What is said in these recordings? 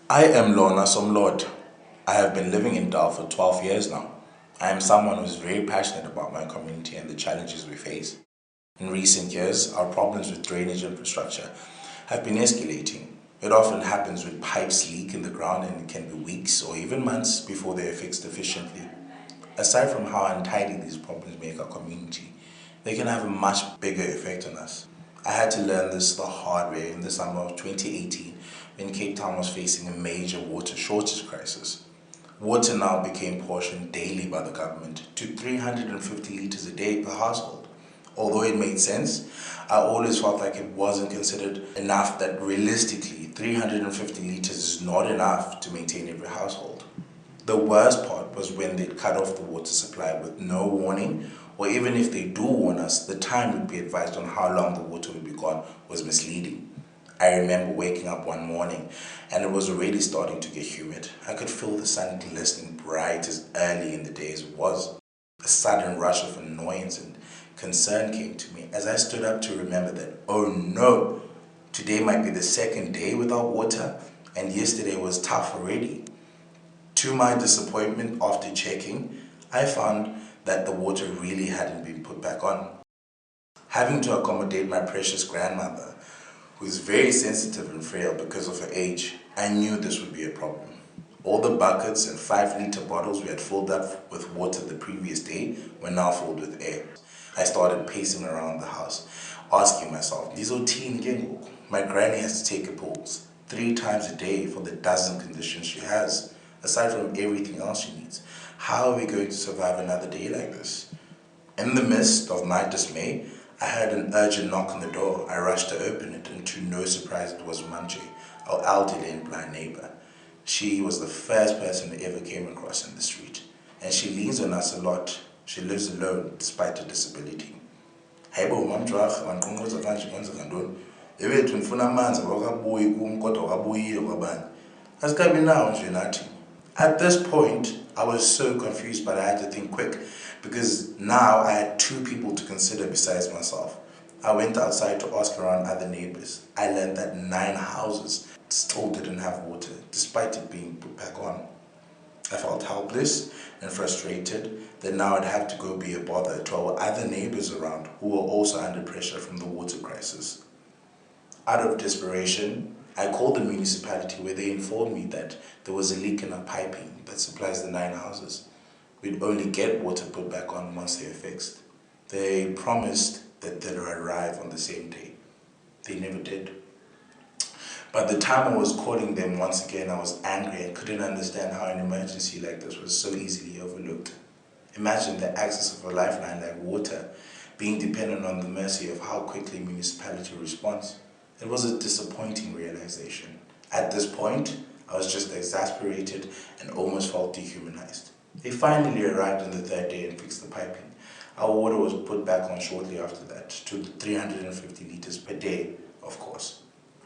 I am Lona Lord. I have been living in Dal for 12 years now. I am someone who is very passionate about my community and the challenges we face. In recent years, our problems with drainage infrastructure have been escalating. It often happens when pipes leak in the ground, and it can be weeks or even months before they are fixed efficiently. Aside from how untidy these problems make our community, they can have a much bigger effect on us. I had to learn this the hard way in the summer of 2018 when Cape Town was facing a major water shortage crisis. Water now became portioned daily by the government to 350 litres a day per household. Although it made sense, I always felt like it wasn't considered enough, that realistically 350 litres is not enough to maintain every household. The worst part was when they'd cut off the water supply with no warning, or even if they do warn us, the time would be advised on how long the water would be gone was misleading. I remember waking up one morning and it was already starting to get humid. I could feel the sun glistening bright as early in the day as it was. A sudden rush of annoyance and concern came to me as I stood up to remember that, oh no, today might be the second day without water, and yesterday was tough already. To my disappointment, after checking, I found that the water really hadn't been put back on. Having to accommodate my precious grandmother, who is very sensitive and frail because of her age, I knew this would be a problem. All the buckets and 5-litre bottles we had filled up with water the previous day were now filled with air. I started pacing around the house, asking myself, my granny has to take her pills 3 times a day for the dozen conditions she has, aside from everything else she needs. How are we going to survive another day like this? In the midst of my dismay, I heard an urgent knock on the door. I rushed to open it, and to no surprise, it was Manche, our elderly and blind neighbor. She was the first person I ever came across in the street, and she leans on us a lot. She lives alone despite her disability. Hayibo mamjwarha wanqonqoza kanje kwenzeka ntoni? Ebethu ndifuna amanzi awakabuyi kum kodwa wakabuyile kwabanye. Asikabi nawo nje nathi. At this point, I was so confused, but I had to think quick because now I had 2 people to consider besides myself. I went outside to ask around other neighbors. I learned that 9 houses still didn't have water, despite it being put back on. I felt helpless and frustrated that now I'd have to go be a bother to our other neighbors around who were also under pressure from the water crisis. Out of desperation, I called the municipality, where they informed me that there was a leak in our piping that supplies the 9 houses. We'd only get water put back on once they were fixed. They promised that they'd arrive on the same day. They never did. By the time I was calling them once again, I was angry and couldn't understand how an emergency like this was so easily overlooked. Imagine the access of a lifeline like water being dependent on the mercy of how quickly municipality responds. It was a disappointing realization. At this point, I was just exasperated and almost felt dehumanized. They finally arrived on the 3rd day and fixed the piping. Our water was put back on shortly after that, to 350 litres per day, of course.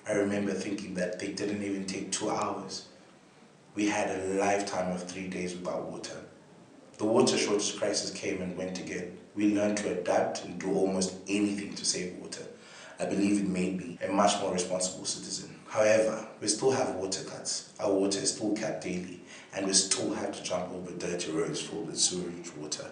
I remember thinking that they didn't even take 2 hours. We had a lifetime of 3 days without water. The water shortage crisis came and went again. We learned to adapt and do almost anything to save water. I believe it made me a much more responsible citizen. However, we still have water cuts. Our water is still capped daily, and we still have to jump over dirty roads filled with sewage water.